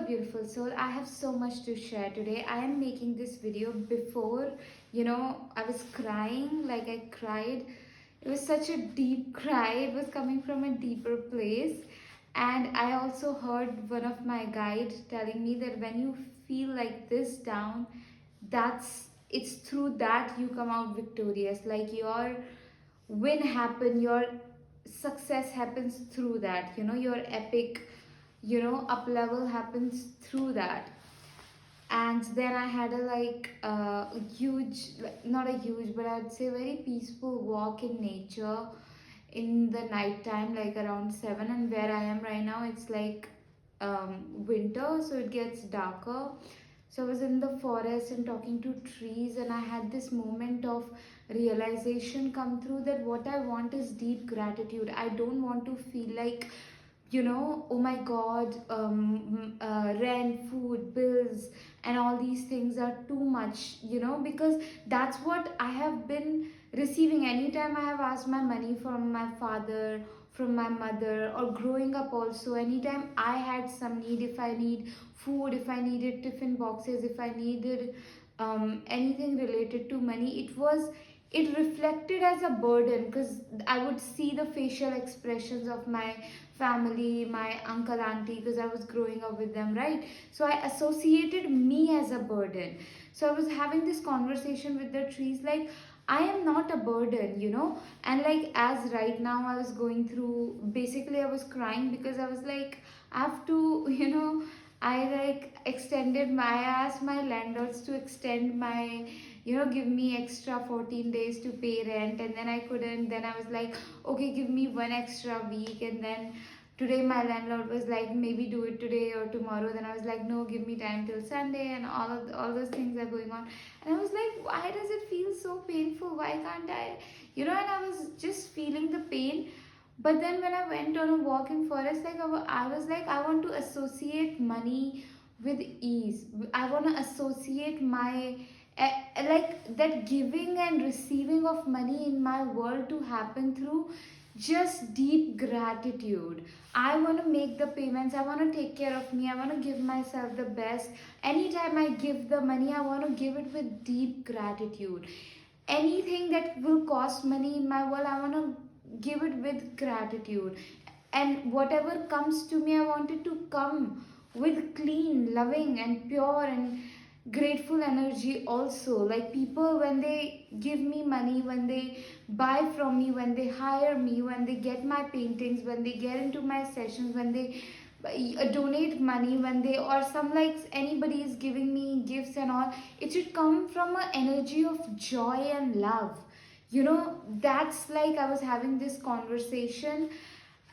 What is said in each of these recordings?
beautiful soul. I have so much to share today. I am making this video before, I was crying, like I cried. It was such a deep cry. It was coming from a deeper place. And I also heard one of my guide telling me that when you feel like this down, it's through that you come out victorious. Like your win happen, your success happens through that. Your epic up level happens through that. And then I had a huge, not a huge, but I'd say very peaceful walk in nature in the night time, like around 7. And where I am right now, it's like winter, so it gets darker. So I was in the forest and talking to trees, and I had this moment of realization come through that what I want is deep gratitude. I don't want to feel like, oh my god, rent, food, bills, and all these things are too much, because that's what I have been receiving. Anytime I have asked my money from my father, from my mother, or growing up also, anytime I had some need, if I need food, if I needed tiffin boxes, if I needed anything related to money, it reflected as a burden, because I would see the facial expressions of my family, my uncle, auntie, because I was growing up with them, right? So I associated me as a burden. So I was having this conversation with the trees, like, I am not a burden, and like, as right now I was going through, basically I was crying because I was like, I have to, I like extended my, I asked my landlords to extend my, give me extra 14 days to pay rent, and then I couldn't. Then I was like, okay, give me one extra week. And then today my landlord was like, maybe do it today or tomorrow. Then I was like, no, give me time till Sunday. And all those things are going on. And I was like, why does it feel so painful? Why can't I, and I was just feeling the pain. But then when I went on a walk in forest, like I was like, I want to associate money with ease. I want to associate my like that giving and receiving of money in my world to happen through just deep gratitude. I want to make the payments. I want to take care of me. I want to give myself the best. Anytime I give the money, I want to give it with deep gratitude. Anything that will cost money in my world, I want to give it with gratitude. And whatever comes to me, I want it to come with clean, loving, and pure and grateful energy also. Like, people, when they give me money, when they buy from me, when they hire me, when they get my paintings, when they get into my sessions, when they donate money, when they, or some, like, anybody is giving me gifts and all, it should come from an energy of joy and love. That's like, I was having this conversation.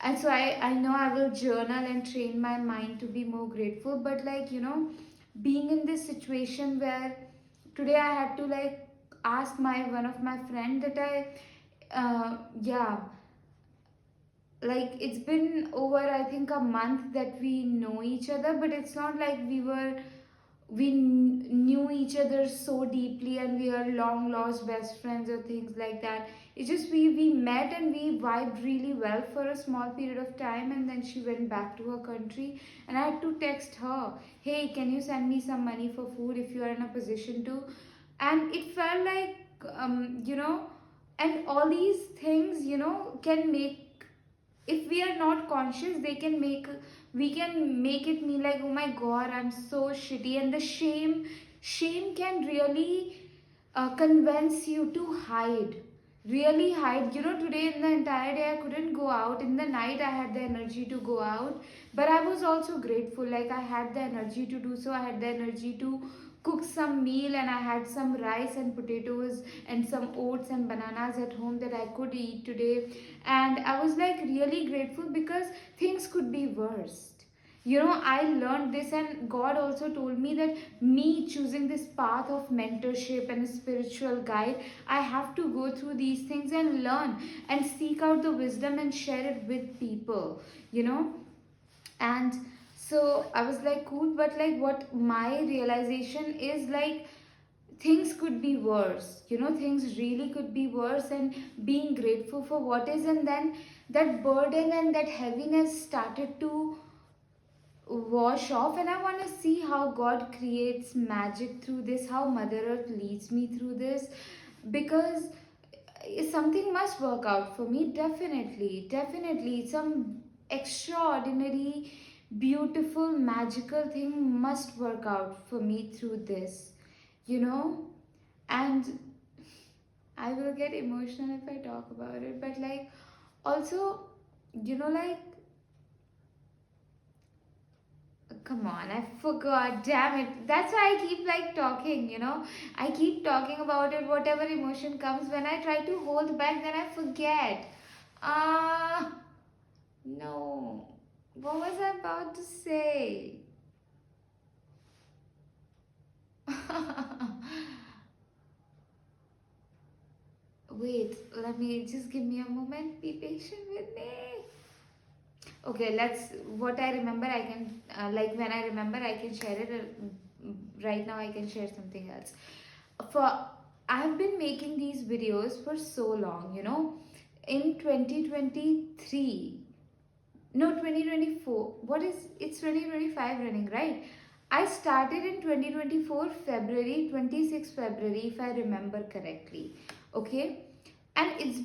And so I know I will journal and train my mind to be more grateful. But like, being in this situation where today I had to like ask my one of my friend that yeah, like, it's been over, I think, a month that we know each other, but it's not like we knew each other so deeply and we are long lost best friends or things like that. It's just we met and we vibed really well for a small period of time, and then she went back to her country, and I had to text her, hey, can you send me some money for food if you are in a position to. And it felt like, and all these things, can make, if we are not conscious, they can make, we can make it mean like, oh my god, I'm so shitty. And the shame can really convince you to hide, really hide. Today, in the entire day, I couldn't go out. In the night, I had the energy to go out, but I was also grateful. Like, I had the energy to do so. I had the energy to cook some meal, and I had some rice and potatoes and some oats and bananas at home that I could eat today. And I was like really grateful because things could be worse. I learned this, and God also told me that me choosing this path of mentorship and a spiritual guide, I have to go through these things and learn and seek out the wisdom and share it with people, you know and so I was like, cool. But like, what my realization is, like, things could be worse. Things really could be worse, and being grateful for what is. And then that burden and that heaviness started to wash off, and I want to see how God creates magic through this, how Mother Earth leads me through this, because something must work out for me. Definitely, definitely some extraordinary, beautiful, magical thing must work out for me through this, you know. And I will get emotional if I talk about it, but like, also, like, come on, I forgot. Damn it. That's why I keep like talking. I keep talking about it, whatever emotion comes. When I try to hold back, then I forget. Ah, no. What was I about to say? Wait, let me just give me a moment. Be patient with me. Okay, what I remember, I can, like, when I remember, I can share it. Right now, I can share something else. For I've been making these videos for so long. In 2023, no, 2024. What is it's 2025 running, right? I started in 2024 February, 26 February, if I remember correctly. Okay, and it's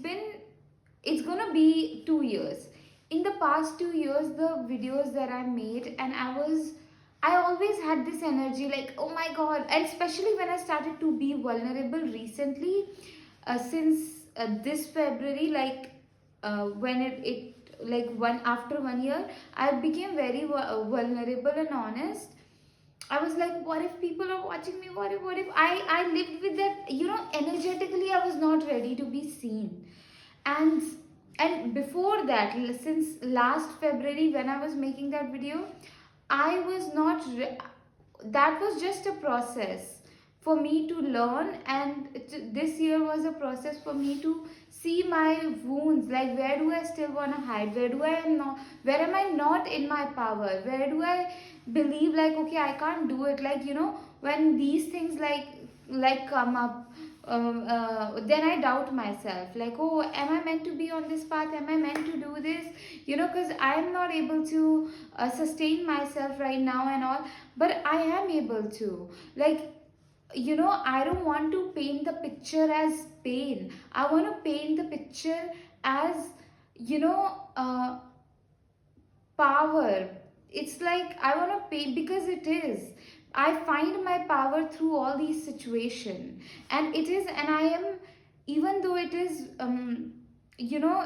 gonna be 2 years. In the past 2 years, the videos that I made, and I always had this energy like, oh my god. And especially when I started to be vulnerable recently, since this February, like, when it like, one after 1 year, I became very vulnerable and honest. I was like, what if people are watching me? What if I lived with that, energetically I was not ready to be seen. And before that, since last February when I was making that video, I was not that was just a process for me to learn, and this year was a process for me to see my wounds, like, where do I still want to hide, where am I not in my power, where do I believe like, okay, I can't do it, like, when these things like come up. Then I doubt myself, like, oh, am I meant to be on this path, am I meant to do this, because I am not able to sustain myself right now and all. But I am able to, like, I don't want to paint the picture as pain. I want to paint the picture as, you know uh, power. It's like I want to pay, because it is, I find my power through all these situations. And I am, even though it is,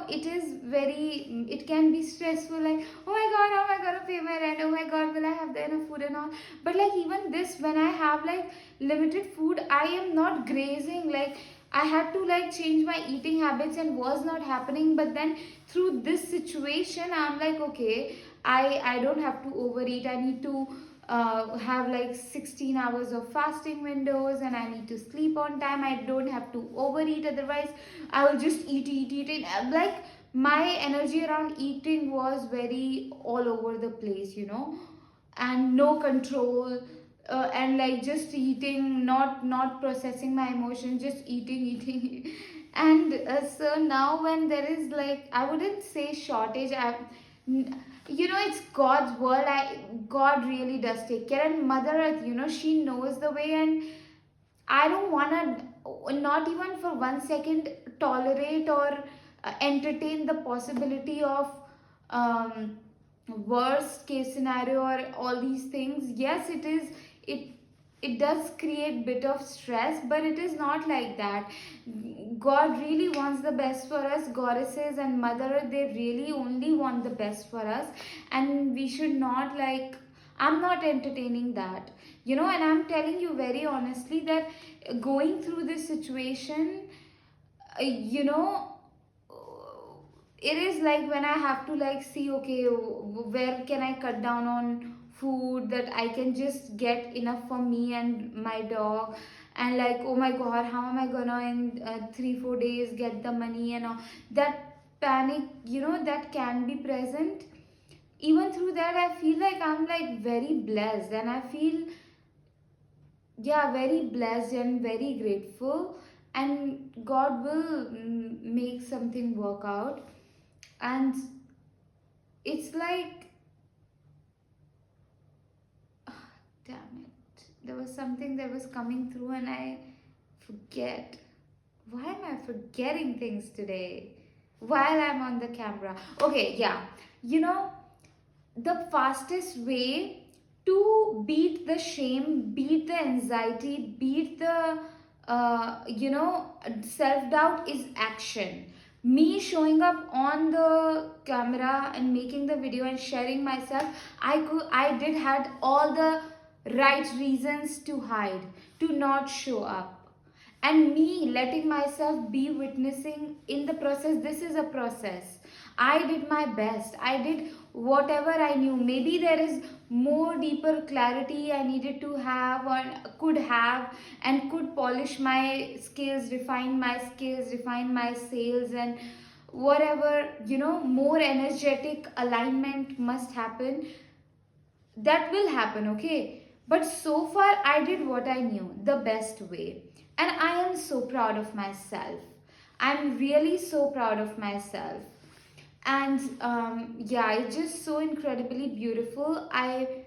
it is very, it can be stressful, like, oh my god, how am I gonna pay my rent, oh my god, will I have the enough food and all. But like, even this, when I have like limited food, I am not grazing, like, I had to like change my eating habits and was not happening. But then through this situation, I'm like, okay, I don't have to overeat. I need to have like 16 hours of fasting windows, and I need to sleep on time. I don't have to overeat, otherwise I will just eat. And like, my energy around eating was very all over the place. And no control. And like, just eating, not processing my emotions, just eating. And so now, when there is like, I wouldn't say shortage, it's God's world. God really does take care, and Mother Earth, she knows the way. And I don't want to, not even for 1 second, tolerate or entertain the possibility of um, worst case scenario or all these things. Yes, it it does create bit of stress, but it is not like that. God really wants the best for us. Goddesses and Mother Earth, they really only want the best for us, and we should not, like, I'm not entertaining that. And I'm telling you very honestly that going through this situation, uh, you know it is like, when I have to like see, okay, where can I cut down on food, that I can just get enough for me and my dog. And like, oh my god, how am I gonna in 3-4 days get the money and all. That panic, that can be present. Even through that, I feel like I'm like very blessed, and I feel, yeah, very blessed and very grateful. And God will make something work out. And it's like, Damn it. There was something that was coming through and I forget. Why am I forgetting things today? While I'm on the camera. Okay, yeah. You know, the fastest way to beat the shame, beat the anxiety, beat the self doubt is action. Me showing up on the camera and making the video and sharing myself, I did had all the right reasons to hide, to not show up, and me letting myself be witnessing in the process. This is a process. I did my best, I did whatever I knew. Maybe there is more deeper clarity I needed to have or could have, and could polish my skills, refine my skills, refine my sales, and whatever, more energetic alignment must happen. That will happen, okay? But so far I did what I knew the best way, and I am so proud of myself. I'm really so proud of myself. And yeah, it's just so incredibly beautiful. I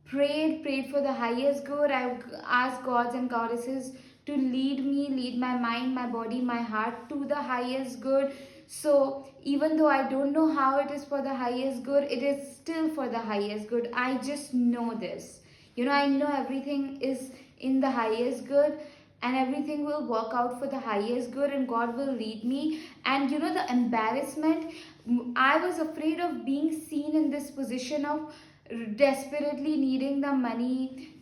prayed for the highest good. I asked gods and goddesses to lead me, lead my mind, my body, my heart to the highest good. So even though I don't know how it is for the highest good, it is still for the highest good. I just know this. I know everything is in the highest good, and everything will work out for the highest good, and God will lead me. And the embarrassment, I was afraid of being seen in this position of desperately needing the money,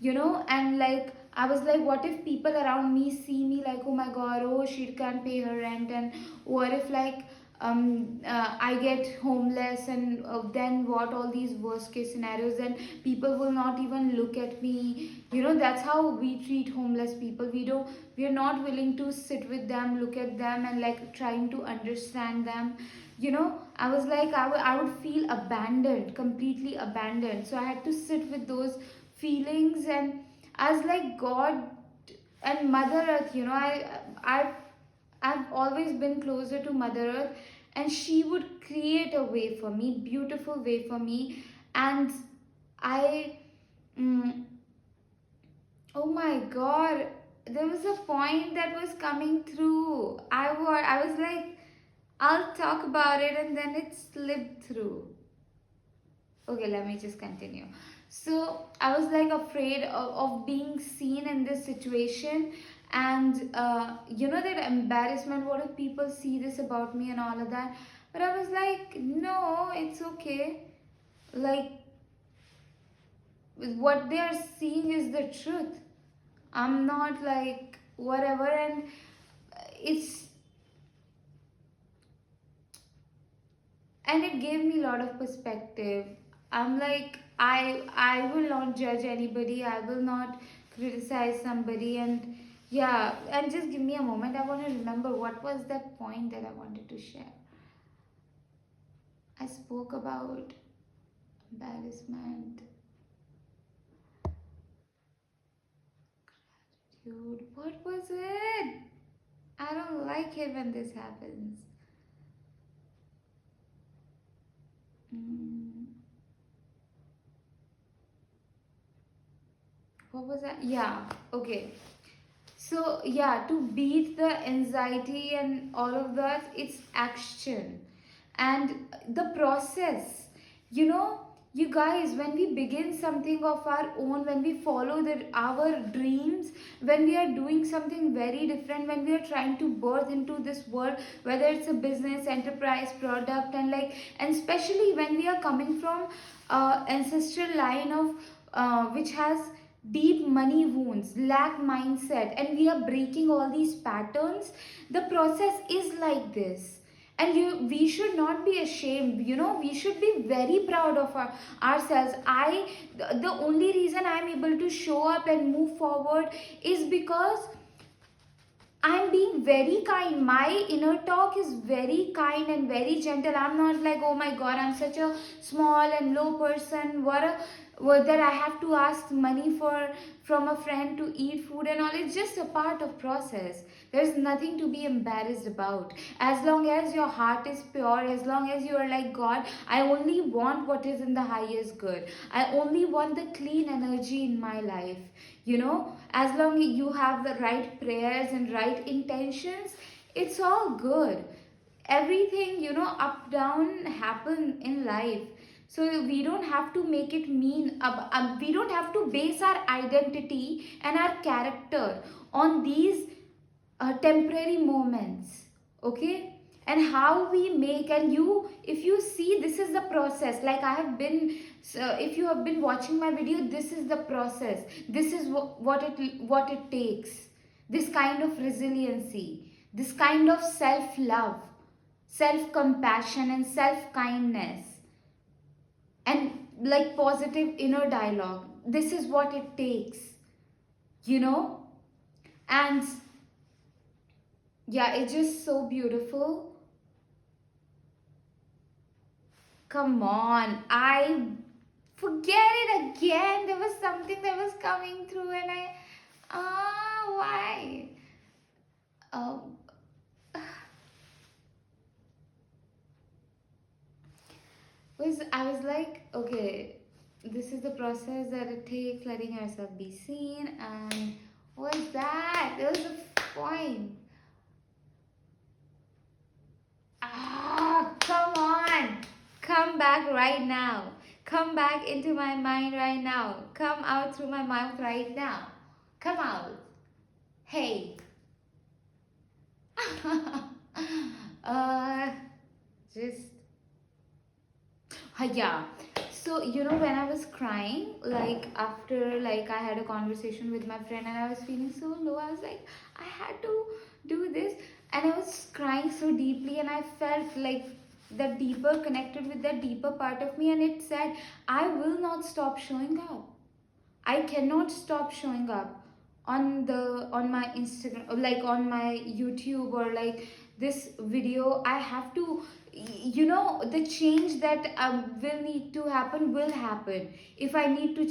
and like I was like, what if people around me see me like, oh my god, oh, she can't pay her rent, and what if like I get homeless, and then what, all these worst case scenarios, and people will not even look at me. That's how we treat homeless people. We are not willing to sit with them, look at them, and like trying to understand them. I was like, I would feel abandoned, completely abandoned. So I had to sit with those feelings, and I was like, God and Mother Earth, I've always been closer to Mother Earth, and she would create a way for me, beautiful way for me. And I, mm, oh my God, there was a point that was coming through. I was like, I'll talk about it, and then it slipped through. Okay, let me just continue. So I was like afraid of being seen in this situation, and that embarrassment. What if people see this about me and all of that? But I was like, no, it's okay. Like, what they are seeing is the truth. I'm not like whatever, and it's and it gave me a lot of perspective. I'm like, I will not judge anybody, I will not criticize somebody. And yeah, and just give me a moment, I want to remember what was that point that I wanted to share. I spoke about embarrassment, gratitude. What was it? I don't like it when this happens. Mm. What was that? Yeah, okay. So, yeah, to beat the anxiety and all of that, it's action and the process. You guys, when we begin something of our own, when we follow our dreams, when we are doing something very different, when we are trying to birth into this world, whether it's a business, enterprise, product, and especially when we are coming from ancestral line of which has deep money wounds, lack mindset, and we are breaking all these patterns. The process is like this, and we should not be ashamed. We should be very proud of ourselves. The only reason I'm able to show up and move forward is because I'm being very kind. My inner talk is very kind and very gentle. I'm not like, oh my god, I'm such a small and low person. that I have to ask money for from a friend to eat food and all. It's just a part of process. There's nothing to be embarrassed about. As long as your heart is pure, as long as you are like, God, I only want what is in the highest good. I only want the clean energy in my life. As long as you have the right prayers and right intentions, it's all good. Everything, up down happen in life. So we don't have to make it mean, we don't have to base our identity and our character on these temporary moments. Okay. And how we make, and you, if you see, this is the process. Like I have been, if you have been watching my video, this is the process. This is what it takes. This kind of resiliency, this kind of self love, self compassion, and self kindness, and like positive inner dialogue. This is what it takes, you know and yeah, it's just so beautiful. Come on, I forget it again. There was something that was coming through, and why? um I was like, okay, this is the process that it takes, letting yourself be seen. And what is that? There was a point. Come on. Come back right now. Come back into my mind right now. Come out through my mouth right now. Come out. Hey. uh, just yeah. So when I was crying, like after like I had a conversation with my friend and I was feeling so low, I was like, I had to do this, and I was crying so deeply, and I felt like that deeper connected with that deeper part of me, and it said, I will not stop showing up. I cannot stop showing up on my Instagram, like on my YouTube, or like this video. I have to, the change that will need to happen will happen. If I need to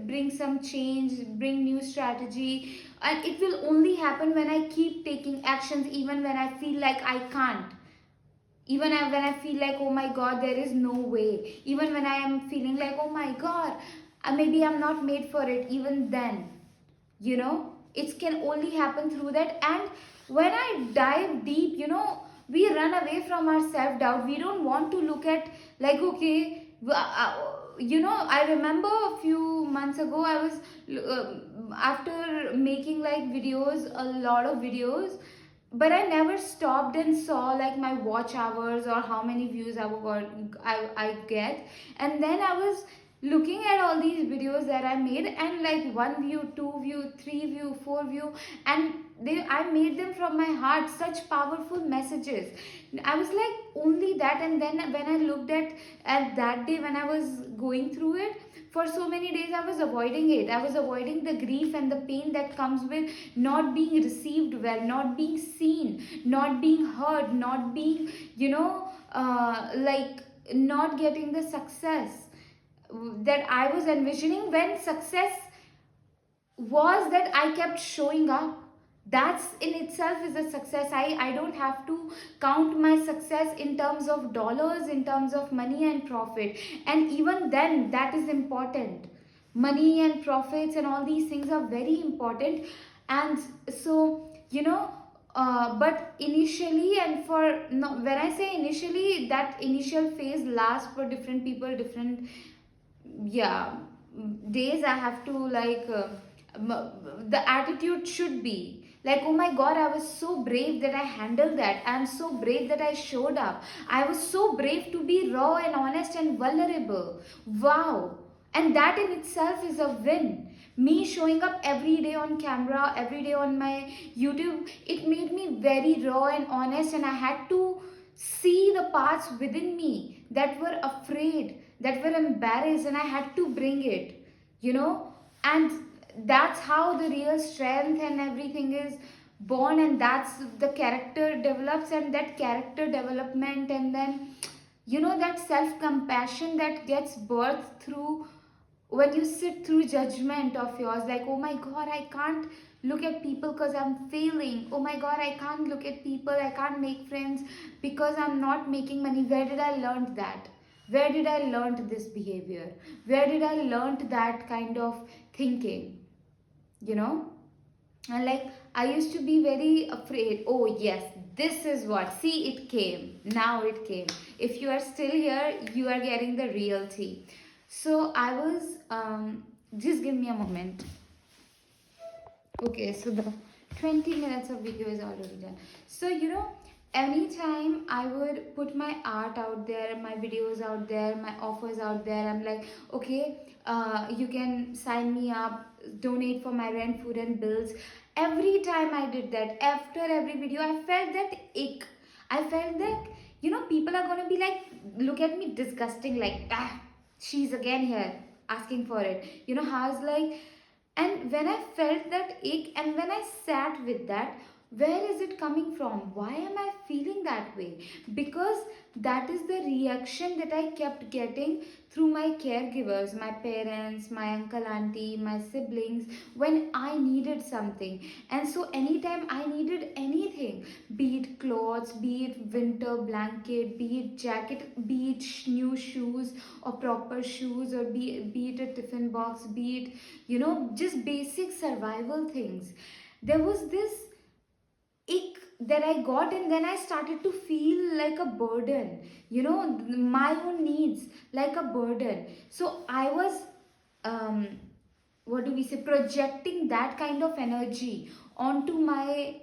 bring some change, bring new strategy, and it will only happen when I keep taking actions, even when I feel like I can't. Even when I feel like, oh my god, there is no way. Even when I am feeling like, oh my god, maybe I'm not made for it. Even then, it can only happen through that. And when I dive deep, we run away from our self doubt. We don't want to look at, like, okay, I remember a few months ago, I was after making like videos, a lot of videos, but I never stopped and saw like my watch hours or how many views I get. And then I was looking at all these videos that I made, and like 1 view, 2 view, 3 view, 4 view, and I made them from my heart, such powerful messages. I was like, only that. And then when I looked at that day when I was going through it, for so many days I was avoiding it. I was avoiding the grief and the pain that comes with not being received well, not being seen, not being heard, not being, like not getting the success that I was envisioning. When success was that I kept showing up, that's in itself is a success. I don't have to count my success in terms of dollars, in terms of money and profit. And even then, that is important. Money and profits and all these things are very important. And so, but initially, and for no, when I say initially, that initial phase lasts for different people, different, yeah, days. I have to like the attitude should be like, oh my god, I was so brave that I handled that. I'm so brave that I showed up. I was so brave to be raw and honest and vulnerable. Wow. And that in itself is a win. Me showing up every day on camera, every day on my YouTube, it made me very raw and honest, and I had to see the parts within me that were afraid, that were embarrassed, and I had to bring it, and that's how the real strength and everything is born, and that's the character develops. And that character development, and then that self compassion that gets birthed through when you sit through judgment of yours, like, oh my god, I can't look at people because I'm failing. Oh my god, I can't look at people, I can't make friends because I'm not making money. Where did I learn that? Where did I learn this behavior? Where did I learn that kind of thinking? you know and like, I used to be very afraid. Oh yes, this is what, see, it came, now it came. If you are still here, you are getting the real tea. So I was just give me a moment. Okay, so the 20 minutes of video is already done. So, anytime I would put my art out there, my videos out there, my offers out there, I'm like, okay, you can sign me up, donate for my rent, food, and bills. Every time I did that, after every video, I felt that ick. I felt that, people are gonna be like, look at me disgusting, like, she's again here asking for it. How it's like, and when I felt that ache and when I sat with that, where is it coming from? Why am I feeling that way? Because that is the reaction that I kept getting through my caregivers, my parents, my uncle, auntie, my siblings, when I needed something. And so, anytime I needed anything, be it clothes, be it winter blanket, be it jacket, be it new shoes or proper shoes, or be it a tiffin box, be it, just basic survival things, there was this ick that I got, and then I started to feel like a burden, my own needs like a burden. So I was, um what do we say, projecting that kind of energy onto my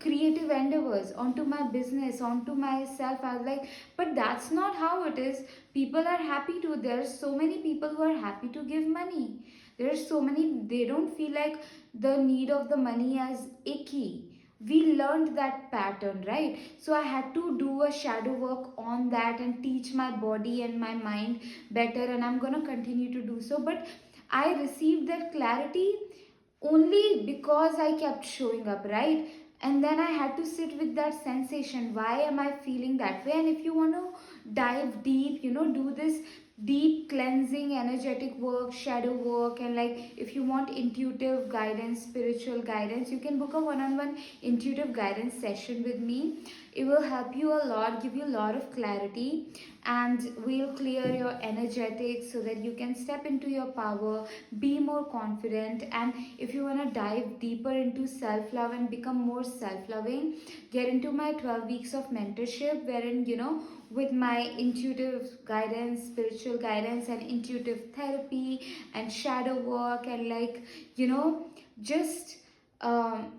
creative endeavors, onto my business, onto myself. I was like, but that's not how it is. People are happy to, there's so many people who are happy to give money. There's so many, they don't feel like the need of the money as icky. We learned that pattern, right? So I had to do a shadow work on that and teach my body and my mind better, and I'm going to continue to do so. But I received that clarity only because I kept showing up, right? And then I had to sit with that sensation. Why am I feeling that way? And if you want to dive deep, do this deep cleansing, energetic work, shadow work, and like, if you want intuitive guidance, spiritual guidance, you can book a one-on-one intuitive guidance session with me. It will help you a lot, give you a lot of clarity, and we'll clear your energetics so that you can step into your power, be more confident. And if you want to dive deeper into self-love and become more self-loving, get into my 12 weeks of mentorship, wherein, with my intuitive guidance, spiritual guidance, and intuitive therapy and shadow work, and like, just um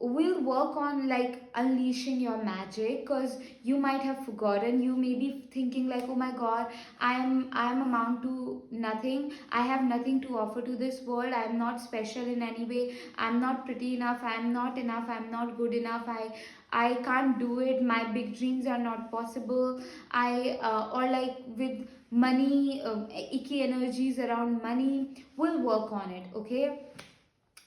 we'll work on like unleashing your magic. Because you might have forgotten, you may be thinking like, oh my god, I am amount to nothing, I have nothing to offer to this world, I'm not special in any way, I'm not pretty enough, I'm not enough, I'm not good enough, I can't do it, my big dreams are not possible. Or like, with money, icky energies around money, we'll work on it, okay?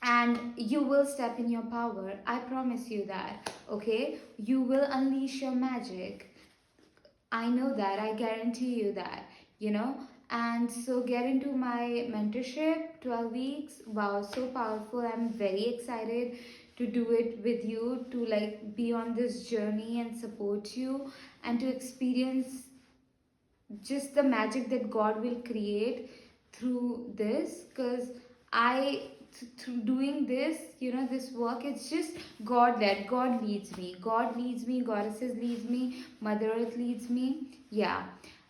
And you will step in your power, I promise you that, okay? You will unleash your magic. I know that, I guarantee you that, you know. And so get into my mentorship, 12 weeks. Wow, so powerful. I'm very excited to do it with you, to like be on this journey and support you, and to experience just the magic that God will create through this. Because through doing this, this work, it's just God led. God leads me. God leads me. Goddesses leads me. Mother Earth leads me. Yeah.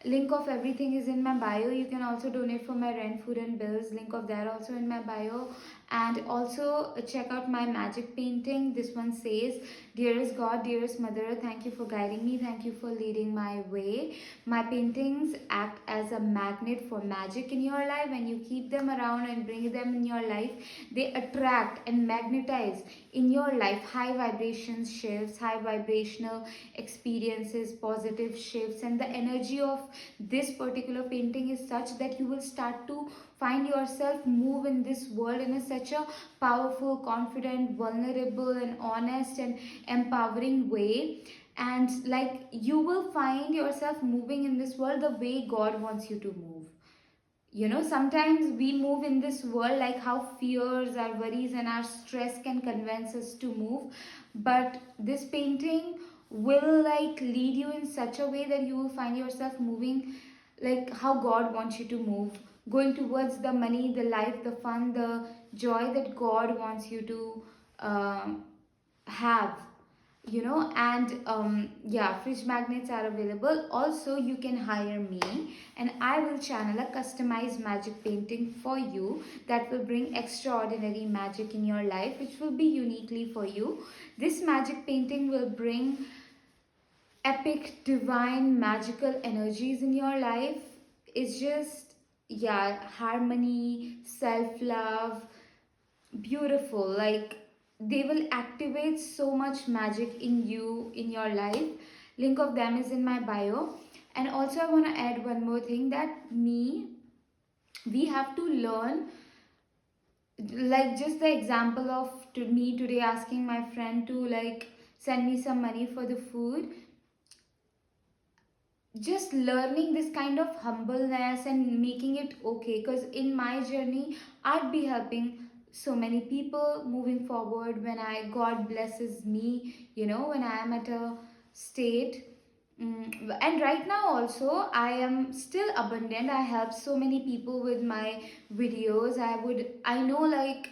Link of everything is in my bio. You can also donate for my rent, food, and bills. Link of that also in my bio. And also check out my magic painting. This one says, dearest God, dearest Mother, thank you for guiding me. Thank you for leading my way. My paintings act as a magnet for magic in your life. When you keep them around and bring them in your life, they attract and magnetize in your life high vibration shifts, high vibrational experiences, positive shifts. And the energy of this particular painting is such that you will start to find yourself move in this world in such a powerful, confident, vulnerable, and honest and empowering way. And like, you will find yourself moving in this world the way God wants you to move. Sometimes we move in this world like how fears, our worries, and our stress can convince us to move. But this painting will like lead you in such a way that you will find yourself moving like how God wants you to move, going towards the money, the life, the fun, the joy that God wants you to have. And yeah, fridge magnets are available. Also, you can hire me and I will channel a customized magic painting for you that will bring extraordinary magic in your life, which will be uniquely for you. This magic painting will bring epic, divine, magical energies in your life. It's just, yeah, harmony, self love, beautiful. Like, they will activate so much magic in you, in your life. Link of them is in my bio. And also, I want to add one more thing that we have to learn, like just the example of me today asking my friend to like send me some money for the food. Just learning this kind of humbleness and making it okay, because in my journey I'd be helping so many people moving forward when I God blesses me, when I am at a state. And right now also I am still abundant. I help so many people with my videos. I know, like,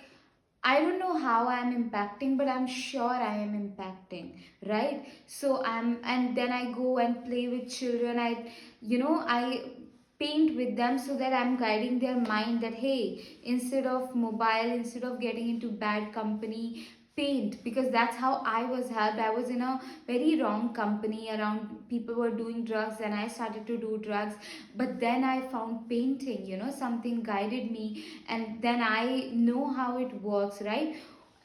I don't know how I'm impacting, but I'm sure I am impacting, right? So and then I go and play with children. I paint with them so that I'm guiding their mind that, hey, instead of mobile, instead of getting into bad company, paint, because that's how I was helped. I was in a very wrong company around people were doing drugs and I started to do drugs. But then I found painting, something guided me, and then I know how it works, right?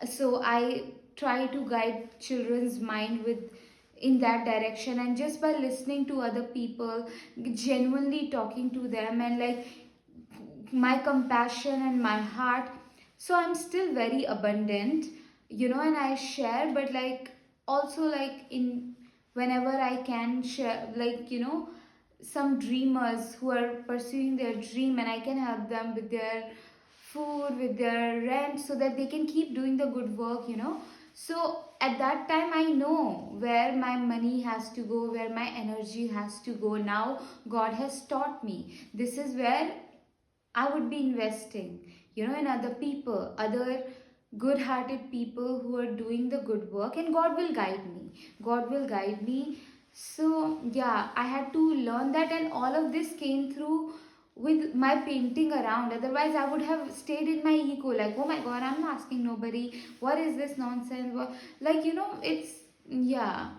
So I try to guide children's mind with in that direction, and just by listening to other people, genuinely talking to them, and like my compassion and my heart. So I'm still very abundant, and I share, but like also like in whenever I can share, like, some dreamers who are pursuing their dream, and I can help them with their food, with their rent, so that they can keep doing the good work. So at that time I know where my money has to go, where my energy has to go. Now God has taught me this is where I would be investing, in other people, other good hearted people who are doing the good work, and God will guide me. God will guide me. So, yeah, I had to learn that, and all of this came through with my painting around. Otherwise, I would have stayed in my ego, like, oh my God, I'm not asking nobody. What is this nonsense? Like, it's, yeah.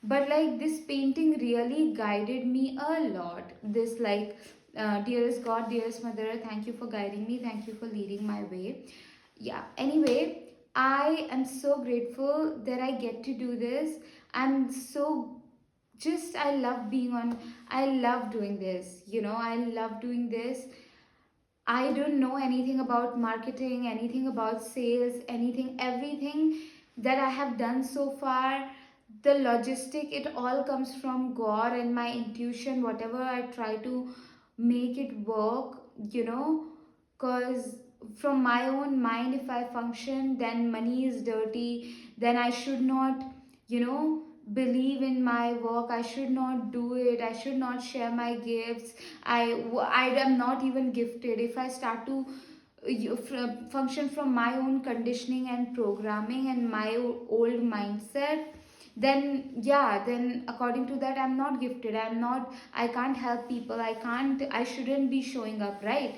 But like this painting really guided me a lot. This, like, dearest God, dearest Mother, thank you for guiding me. Thank you for leading my way. Yeah, anyway, I am so grateful that I get to do this. I'm so just, I love being on, I love doing this. I love doing this. I don't know anything about marketing, anything about sales, anything, everything that I have done so far. The logistic, it all comes from God and my intuition, whatever I try to make it work, because from my own mind, if I function, then money is dirty, then I should not, you know, believe in my work. I should not do it. I should not share my gifts. I am not even gifted. If I start to function from my own conditioning and programming and my old mindset, then yeah, then according to that I'm not gifted. I can't help people. I shouldn't be showing up, right?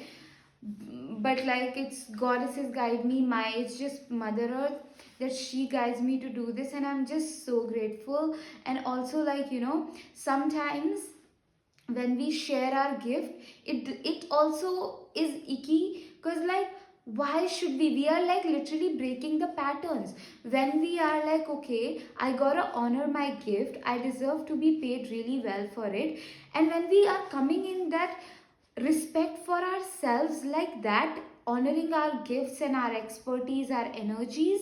But like, it's goddesses guide me, my it's just Mother Earth that she guides me to do this, and I'm just so grateful. And also, like, sometimes when we share our gift, it also is icky, because like, why should we are like literally breaking the patterns when we are like, okay, I gotta honor my gift, I deserve to be paid really well for it. And when we are coming in that respect for ourselves like that, honoring our gifts and our expertise, our energies,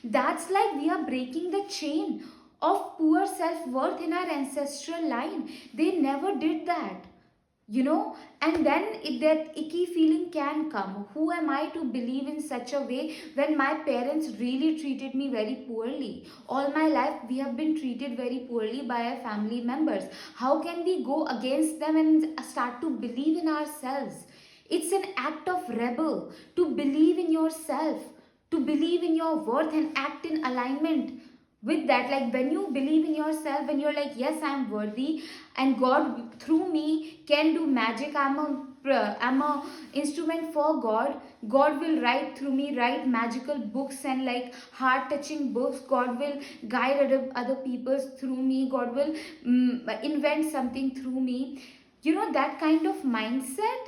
that's like we are breaking the chain of poor self-worth in our ancestral line. They never did that. And then that icky feeling can come. Who am I to believe in such a way when my parents really treated me very poorly? All my life we have been treated very poorly by our family members. How can we go against them and start to believe in ourselves? It's an act of rebel to believe in yourself, to believe in your worth and act in alignment with that. Like when you believe in yourself, when you're like, yes, I'm worthy, and God through me can do magic. I'm a instrument for God. God will write through me, write magical books and like heart touching books. God will guide other peoples through me. God will invent something through me. That kind of mindset,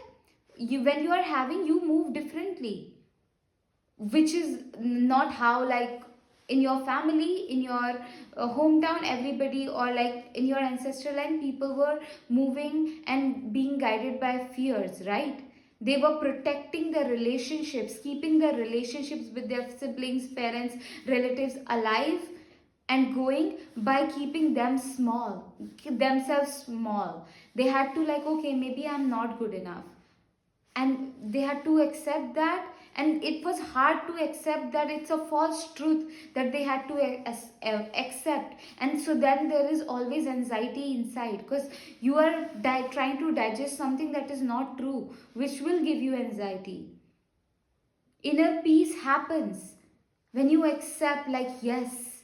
when you are having, you move differently, which is not how, like, in your family, in your hometown, everybody, or like in your ancestral line, people were moving and being guided by fears, right? They were protecting their relationships, keeping their relationships with their siblings, parents, relatives alive and going by keeping themselves small. They had to, like, okay, maybe I'm not good enough, and they had to accept that. And it was hard to accept that it's a false truth that they had to accept. And so then there is always anxiety inside, because you are trying to digest something that is not true, which will give you anxiety. Inner peace happens when you accept, like, yes,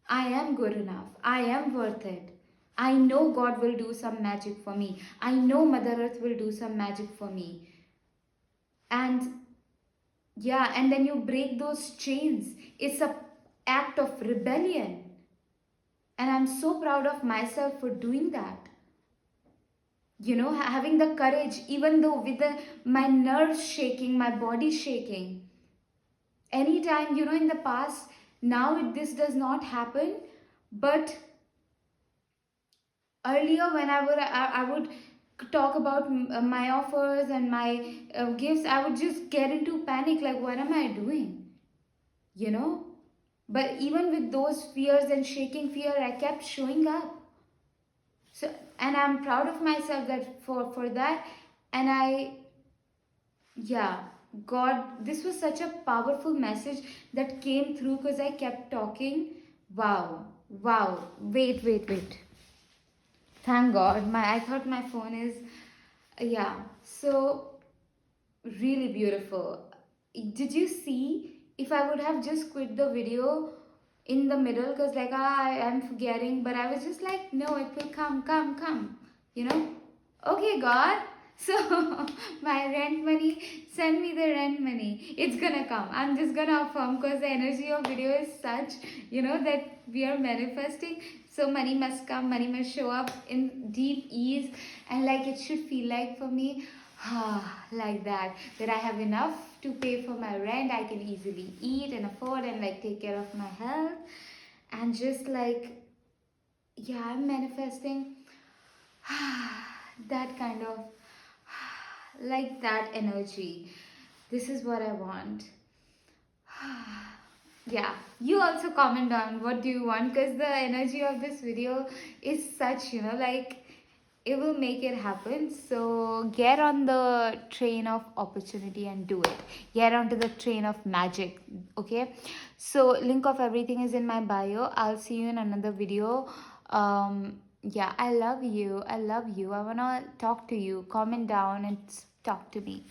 I am good enough, I am worth it, I know God will do some magic for me, I know Mother Earth will do some magic for me. And yeah, and then you break those chains. It's a act of rebellion, and I'm so proud of myself for doing that. Having the courage, even though with my nerves shaking, my body shaking. Anytime, in the past, now this does not happen, but earlier when I would talk about my offers and my gifts, I would just get into panic, like, what am I doing? you know but even with those fears and shaking fear, I kept showing up. So, and I'm proud of myself that for that. And yeah, God, this was such a powerful message that came through because I kept talking. Wow, wait, thank God, my I thought my phone is, yeah. So really beautiful. Did you see, if I would have just quit the video in the middle, because like, I am forgetting, but I was just like, no, it will come, you know. Okay, God. So my rent money, send me the rent money, it's gonna come. I'm just gonna affirm, because the energy of video is such, that we are manifesting. So money must come, money must show up in deep ease. And like, it should feel like for me, like that I have enough to pay for my rent, I can easily eat and afford and like take care of my health. And just like, yeah, I'm manifesting that kind of, like, that energy. This is what I want. Yeah, you also comment on what do you want, because the energy of this video is such, like, it will make it happen. So get on the train of opportunity and do it. Get onto the train of magic. Okay, so link of everything is in my bio. I'll see you in another video. Yeah, I love you, I want to talk to you. Comment down and talk to me.